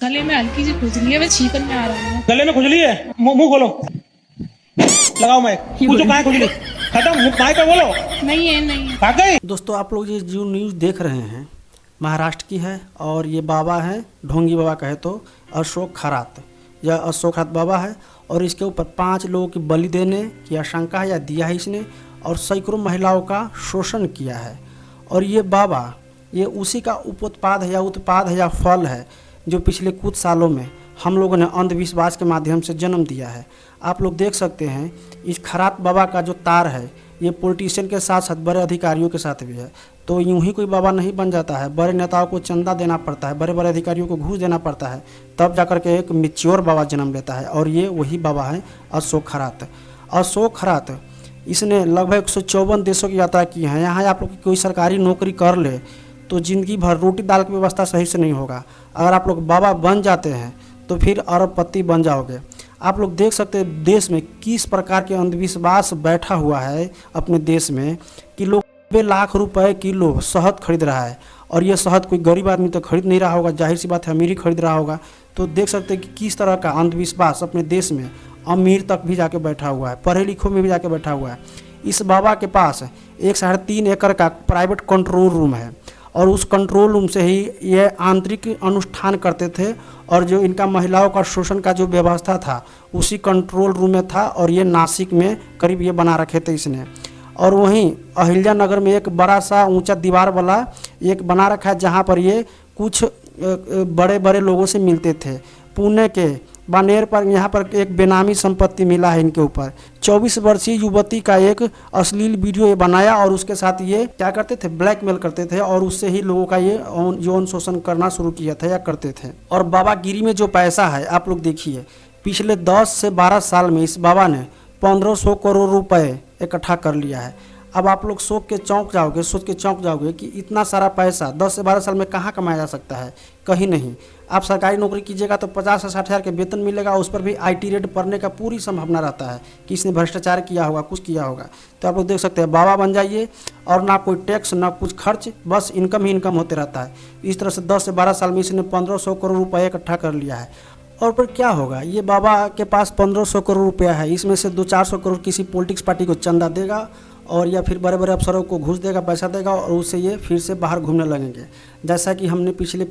गले में हल्की सी खुजली है, मैं छींकन में आ रहा हूँ। गले में खुजली है, मुंह खोलो, लगाओ माइक। पूछो कहाँ है खुजली, खत्म, माइक पे बोलो। नहीं है, नहीं है। भाग गई। दोस्तों आप लोग ये जो न्यूज़ देख रहे हैं महाराष्ट्र की है और ये बाबा हैं, ढोंगी बाबा कहे तो अशोक खरात। यह अशोक खरात बाबा है और इसके ऊपर 5 लोगों की बलि देने की आशंका है या दिया है इसने, और सैकड़ों महिलाओं का शोषण किया है। और ये बाबा ये उसी का उपोत्पाद है या उत्पाद है या फल है जो पिछले कुछ सालों में हम लोगों ने अंधविश्वास के माध्यम से जन्म दिया है। आप लोग देख सकते हैं इस खरात बाबा का जो तार है ये पॉलिटिशियन के साथ साथ बड़े अधिकारियों के साथ भी है। तो यूं ही कोई बाबा नहीं बन जाता है, बड़े नेताओं को चंदा देना पड़ता है, बड़े बड़े अधिकारियों को घूस देना पड़ता है, तब जाकर के एक मैच्योर बाबा जन्म लेता है। और ये वही बाबा है अशोक खरात। अशोक खरात इसने लगभग 154 देशों की यात्रा की है। यहाँ आप लोग कोई सरकारी नौकरी कर ले तो ज़िंदगी भर रोटी दाल की व्यवस्था सही से नहीं होगा। अगर आप लोग बाबा बन जाते हैं तो फिर अरबपति बन जाओगे। आप लोग देख सकते हैं देश में किस प्रकार के अंधविश्वास बैठा हुआ है अपने देश में कि लोग 90 लाख रुपए किलो शहद खरीद रहा है, और ये शहद कोई गरीब आदमी तो खरीद नहीं रहा होगा, जाहिर सी बात है अमीर ही खरीद रहा होगा। तो देख सकते हैं कि किस तरह का अंधविश्वास अपने देश में अमीर तक भी जाके बैठा हुआ है, पढ़े लिखों में भी जाके बैठा हुआ है। इस बाबा के पास 1.5 एकड़ का प्राइवेट कंट्रोल रूम है और उस कंट्रोल रूम से ही ये आंतरिक अनुष्ठान करते थे, और जो इनका महिलाओं का शोषण का जो व्यवस्था था उसी कंट्रोल रूम में था। और ये नासिक में करीब ये बना रखे थे इसने। और वहीं अहिल्या नगर में एक बड़ा सा ऊंचा दीवार वाला एक बना रखा है जहाँ पर ये कुछ बड़े बड़े लोगों से मिलते थे। पुणे के बानेर पर यहाँ पर एक बेनामी संपत्ति मिला है इनके ऊपर। 24 वर्षीय युवती का एक अश्लील वीडियो ये बनाया और उसके साथ ये क्या करते थे, ब्लैकमेल करते थे, और उससे ही लोगों का ये यौन शोषण करना शुरू किया था या करते थे। और बाबागिरी में जो पैसा है आप लोग देखिए, पिछले 10 से 12 साल में इस बाबा ने 1500 करोड़ रुपए इकट्ठा कर लिया है। अब आप लोग सोच के चौंक जाओगे कि इतना सारा पैसा 10 से 12 साल में कहाँ कमाया जा सकता है, कहीं नहीं। आप सरकारी नौकरी कीजिएगा तो 50 से 60 हज़ार के वेतन मिलेगा, उस पर भी IT रेड पड़ने का पूरी संभावना रहता है कि इसने भ्रष्टाचार किया होगा, कुछ किया होगा। तो आप लोग देख सकते हैं बाबा बन जाइए और ना कोई टैक्स ना कुछ खर्च, बस इनकम ही इनकम होते रहता है। इस तरह से 10 से 12 साल में इसने 1500 करोड़ रुपये इकट्ठा कर लिया है। और पर क्या होगा, ये बाबा के पास 1500 करोड़ रुपया है, इसमें से 200-400 करोड़ किसी पॉलिटिक्स पार्टी को चंदा देगा और या फिर बड़े बड़े अफसरों को घूस देगा, पैसा देगा, और उससे ये फिर से बाहर घूमने लगेंगे। जैसा कि हमने पिछले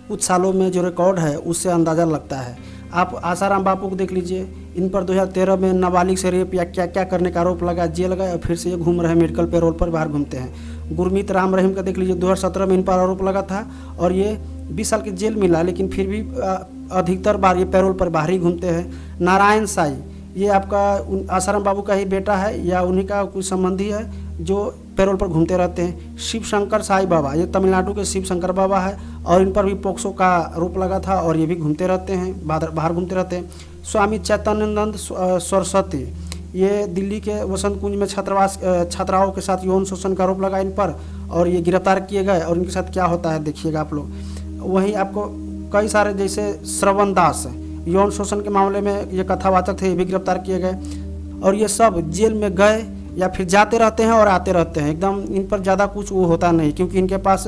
कुछ सालों में जो रिकॉर्ड है उससे अंदाज़ा लगता है। आप आसाराम बापू को देख लीजिए, इन पर 2013 में नाबालिग से रेप या क्या क्या करने का आरोप लगा, जेल गए और फिर से ये घूम रहे हैं, मेडिकल पेरोल पर बाहर घूमते हैं। गुरमीत राम रहीम का देख लीजिए, 2017 में इन पर आरोप लगा था और ये 20 साल की जेल मिला, लेकिन फिर भी अधिकतर बार ये पैरोल पर बाहर ही घूमते हैं। नारायण साई ये आपका आसाराम बाबू का ही बेटा है या उन्हीं का कोई संबंधी है जो पैरोल पर घूमते रहते हैं। शिव शंकर साई बाबा ये तमिलनाडु के शिव शंकर बाबा है और इन पर भी पोक्सो का आरोप लगा था और ये भी घूमते रहते हैं, बाहर घूमते रहते हैं। स्वामी चैतन्यानंद सरस्वती ये दिल्ली के वसंत कुंज में छात्राओं के साथ यौन शोषण का आरोप लगा इन पर और ये गिरफ्तार किए गए, और इनके साथ क्या होता है देखिएगा आप लोग। वहीं आपको कई सारे जैसे श्रवण दास यौन शोषण के मामले में ये कथावाचक थे, ये भी गिरफ्तार किए गए, और ये सब जेल में गए या फिर जाते रहते हैं और आते रहते हैं। एकदम इन पर ज़्यादा कुछ वो होता नहीं, क्योंकि इनके पास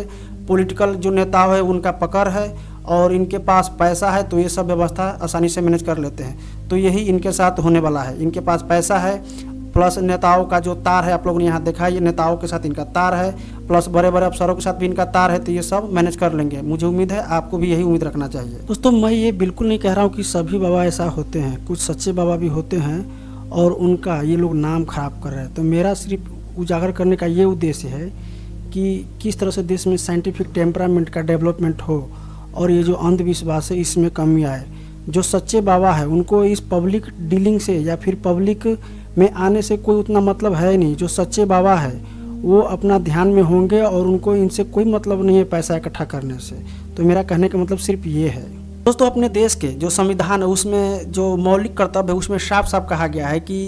पॉलिटिकल जो नेता है उनका पकड़ है और इनके पास पैसा है, तो ये सब व्यवस्था आसानी से मैनेज कर लेते हैं। तो यही इनके साथ होने वाला है। इनके पास पैसा है प्लस नेताओं का जो तार है आप लोगों ने यहाँ देखा है, ये नेताओं के साथ इनका तार है, प्लस बड़े बड़े अफसरों के साथ भी इनका तार है, तो ये सब मैनेज कर लेंगे। मुझे उम्मीद है आपको भी यही उम्मीद रखना चाहिए। दोस्तों मैं ये बिल्कुल नहीं कह रहा हूँ कि सभी बाबा ऐसा होते हैं, कुछ सच्चे बाबा भी होते हैं और उनका ये लोग नाम खराब कर रहे हैं। तो मेरा सिर्फ उजागर करने का ये उद्देश्य है कि किस तरह से देश में साइंटिफिक टेम्परामेंट का डेवलपमेंट हो और ये जो अंधविश्वास है इसमें कमी आए। जो सच्चे बाबा है उनको इस पब्लिक डीलिंग से या फिर पब्लिक में आने से कोई उतना मतलब है नहीं। जो सच्चे बाबा है वो अपना ध्यान में होंगे और उनको इनसे कोई मतलब नहीं है पैसा इकट्ठा करने से। तो मेरा कहने का मतलब सिर्फ ये है। दोस्तों अपने देश के जो संविधान है उसमें जो मौलिक कर्तव्य है उसमें साफ साफ कहा गया है कि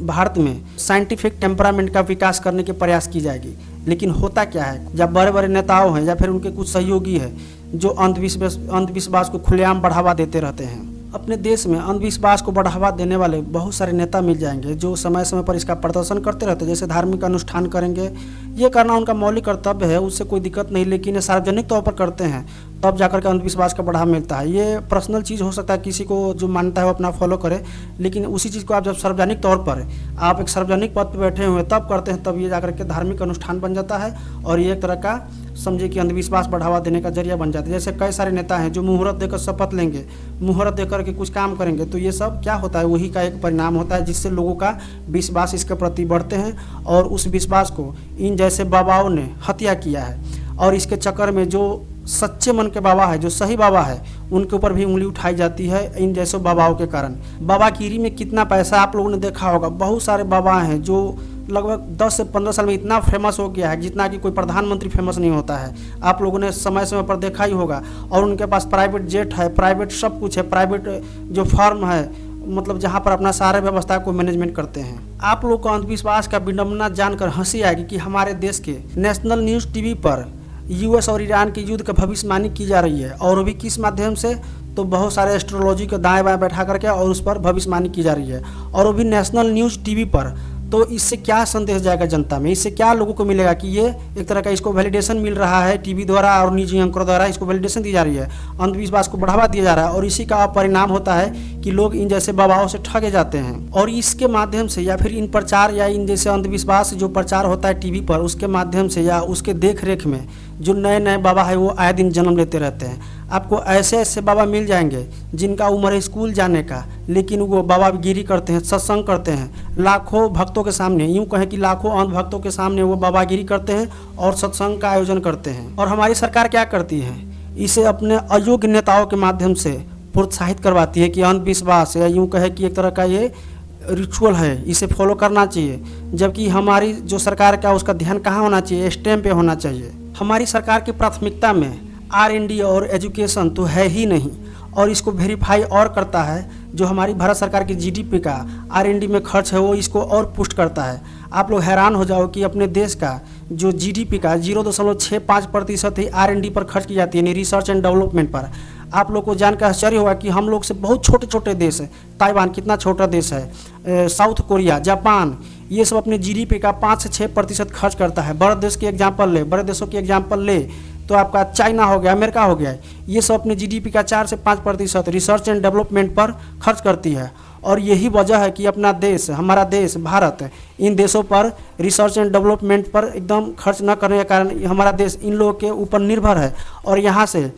भारत में साइंटिफिक टेम्परामेंट का विकास करने के प्रयास की जाएगी। लेकिन होता क्या है, जब बड़े बड़े नेताओं हैं या फिर उनके कुछ सहयोगी हैं जो अंधविश्वास को खुलेआम बढ़ावा देते रहते हैं, अपने देश में अंधविश्वास को बढ़ावा देने वाले बहुत सारे नेता मिल जाएंगे जो समय समय पर इसका प्रदर्शन करते रहते हैं, जैसे धार्मिक अनुष्ठान करेंगे। ये करना उनका मौलिक कर्तव्य है, उससे कोई दिक्कत नहीं, लेकिन ये सार्वजनिक तौर पर करते हैं तब जाकर के अंधविश्वास का बढ़ावा मिलता है। ये पर्सनल चीज़ हो सकता है, किसी को जो मानता है वो अपना फॉलो करे, लेकिन उसी चीज़ को आप जब सार्वजनिक तौर पर आप एक सार्वजनिक पद पर बैठे हुए तब करते हैं, तब ये जाकर के धार्मिक अनुष्ठान बन जाता है और ये एक तरह का समझे कि अंधविश्वास बढ़ावा देने का जरिया बन जाता है। जैसे कई सारे नेता हैं जो मुहूर्त देकर शपथ लेंगे, मुहूर्त देकर के कुछ काम करेंगे, तो ये सब क्या होता है, वही का एक परिणाम होता है जिससे लोगों का विश्वास इसके प्रति बढ़ते हैं और उस विश्वास को इन जैसे बाबाओं ने हत्या किया है। और इसके चक्कर में जो सच्चे मन के बाबा है, जो सही बाबा है, उनके ऊपर भी उंगली उठाई जाती है इन जैसे बाबाओं के कारण। बाबागिरी में कितना पैसा आप लोगों ने देखा होगा, बहुत सारे बाबा हैं जो लगभग 10 से 15 साल में इतना फेमस हो गया है जितना कि कोई प्रधानमंत्री फेमस नहीं होता है। आप लोगों ने समय समय पर देखा ही होगा। और उनके पास प्राइवेट जेट है, प्राइवेट सब कुछ है, प्राइवेट जो फर्म है, मतलब जहाँ पर अपना सारे व्यवस्था को मैनेजमेंट करते हैं। आप लोग को अंधविश्वास का विडंबना जानकर हंसी आएगी कि हमारे देश के नेशनल न्यूज़ टीवी पर यूएस और ईरान के युद्ध का भविष्यवाणी की जा रही है, और वो भी किस माध्यम से, तो बहुत सारे एस्ट्रोलॉजी को दाएं बाएं बैठा करके और उस पर भविष्यवाणी की जा रही है, और वो भी नेशनल न्यूज़ टीवी पर। तो इससे क्या संदेश जाएगा जनता में, इससे क्या लोगों को मिलेगा कि ये एक तरह का इसको वैलिडेशन मिल रहा है टीवी द्वारा और निजी एंकरों द्वारा इसको वैलिडेशन दी जा रही है, अंधविश्वास को बढ़ावा दिया जा रहा है, और इसी का परिणाम होता है कि लोग इन जैसे बाबाओं से ठगे जाते हैं। और इसके माध्यम से या फिर इन प्रचार या इन जैसे अंधविश्वास जो प्रचार होता है टीवी पर, उसके माध्यम से या उसके देख रेख में जो नए नए बाबा है वो आए दिन जन्म लेते रहते हैं। आपको ऐसे ऐसे बाबा मिल जाएंगे जिनका उम्र है स्कूल जाने का, लेकिन वो बाबागिरी करते हैं, सत्संग करते हैं, लाखों भक्तों के सामने, यूँ कहें कि लाखों अंध भक्तों के सामने वो बाबागिरी करते हैं और सत्संग का आयोजन करते हैं। और हमारी सरकार क्या करती है, इसे अपने अयोग्य नेताओं के माध्यम से प्रोत्साहित करवाती है कि अंधविश्वास या यूँ कहे कि एक तरह का ये रिचुअल है, इसे फॉलो करना चाहिए। जबकि हमारी जो सरकार का उसका ध्यान कहाँ होना चाहिए, स्टेम पे होना चाहिए। हमारी सरकार की प्राथमिकता में R&D और एजुकेशन तो है ही नहीं, और इसको वेरीफाई और करता है जो हमारी भारत सरकार की GDP का R&D में खर्च है वो इसको और पुष्ट करता है। आप लोग हैरान हो जाओ कि अपने देश का जो GDP का 0.65% ही R&D पर खर्च की जाती है, यानी रिसर्च एंड डेवलपमेंट पर। आप लोग को जानकर आश्चर्य होगा कि हम लोग से बहुत छोटे छोटे देश है, ताइवान कितना छोटा देश है, साउथ कोरिया, जापान, ये सब अपने GDP का 5 से 6% खर्च करता है। बड़े देश के एग्जाम्पल ले, बड़े देशों के एग्जाम्पल ले तो आपका चाइना हो गया, अमेरिका हो गया, ये सब अपने GDP का 4 से 5% रिसर्च एंड डेवलपमेंट पर खर्च करती है। और यही वजह है कि अपना देश, हमारा देश भारत, इन देशों पर रिसर्च एंड डेवलपमेंट पर एकदम खर्च न करने के कारण हमारा देश इन लोगों के ऊपर निर्भर है, और यहाँ से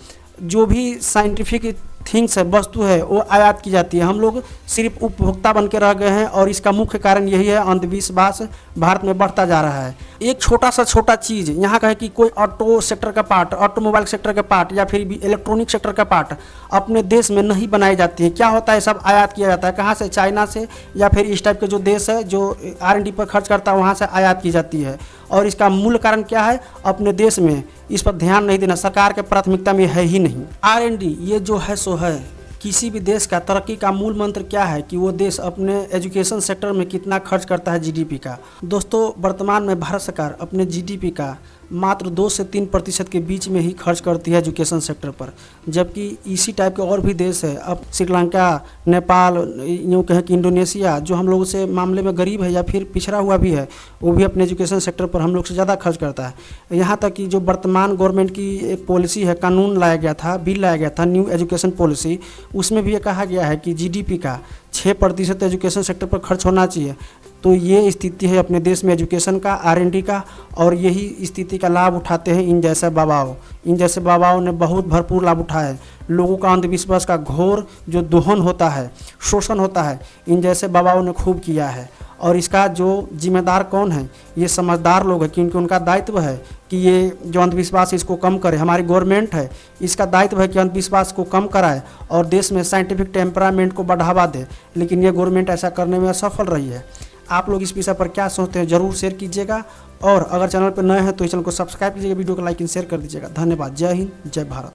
जो भी साइंटिफिक थिंग्स है, वस्तु है, वो आयात की जाती है। हम लोग सिर्फ उपभोक्ता बन के रह गए हैं, और इसका मुख्य कारण यही है, अंधविश्वास भारत में बढ़ता जा रहा है। एक छोटा सा छोटा चीज़ यहाँ का है कि कोई ऑटो सेक्टर का पार्ट, ऑटोमोबाइल सेक्टर का पार्ट या फिर भी इलेक्ट्रॉनिक सेक्टर का पार्ट अपने देश में नहीं बनाई जाती है। क्या होता है, सब आयात किया जाता है। कहाँ से? चाइना से, या फिर इस टाइप के जो देश है जो R&D पर खर्च करता है वहाँ से आयात की जाती है। और इसका मूल कारण क्या है, अपने देश में इस पर ध्यान नहीं देना, सरकार के प्राथमिकता में है ही नहीं। R&D ये जो है सो है। किसी भी देश का तरक्की का मूल मंत्र क्या है कि वो देश अपने एजुकेशन सेक्टर में कितना खर्च करता है GDP का। दोस्तों, वर्तमान में भारत सरकार अपने GDP का मात्र 2 से 3% के बीच में ही खर्च करती है एजुकेशन सेक्टर पर, जबकि इसी टाइप के और भी देश है, अब श्रीलंका, नेपाल, यूँ कहें कि इंडोनेशिया, जो हम लोगों से मामले में गरीब है या फिर पिछड़ा हुआ भी है, वो भी अपने एजुकेशन सेक्टर पर हम लोग से ज़्यादा खर्च करता है। यहाँ तक कि जो वर्तमान गवर्नमेंट की एक पॉलिसी है, कानून लाया गया था, बिल लाया गया था, न्यू एजुकेशन पॉलिसी, उसमें भी ये कहा गया है कि GDP का 6% एजुकेशन सेक्टर पर खर्च होना चाहिए। तो ये स्थिति है अपने देश में एजुकेशन का, R&D का, और यही स्थिति का लाभ उठाते हैं इन जैसे बाबाओं। इन जैसे बाबाओं ने बहुत भरपूर लाभ उठाया है। लोगों का अंधविश्वास का घोर जो दोहन होता है, शोषण होता है, इन जैसे बाबाओं ने खूब किया है। और इसका जो जिम्मेदार कौन है, ये समझदार लोग हैं, क्योंकि उनका दायित्व है कि ये जो अंधविश्वास इसको कम करे। हमारी गवर्नमेंट है, इसका दायित्व है कि अंधविश्वास को कम कराए और देश में साइंटिफिक टेम्परामेंट को बढ़ावा दे, लेकिन ये गवर्नमेंट ऐसा करने में असफल रही है। आप लोग इस विषय पर क्या सोचते हैं, ज़रूर शेयर कीजिएगा, और अगर चैनल पर नए हैं तो इस चैनल को सब्सक्राइब कीजिएगा, वीडियो को लाइक एंड शेयर कर दीजिएगा। धन्यवाद। जय हिंद, जय भारत।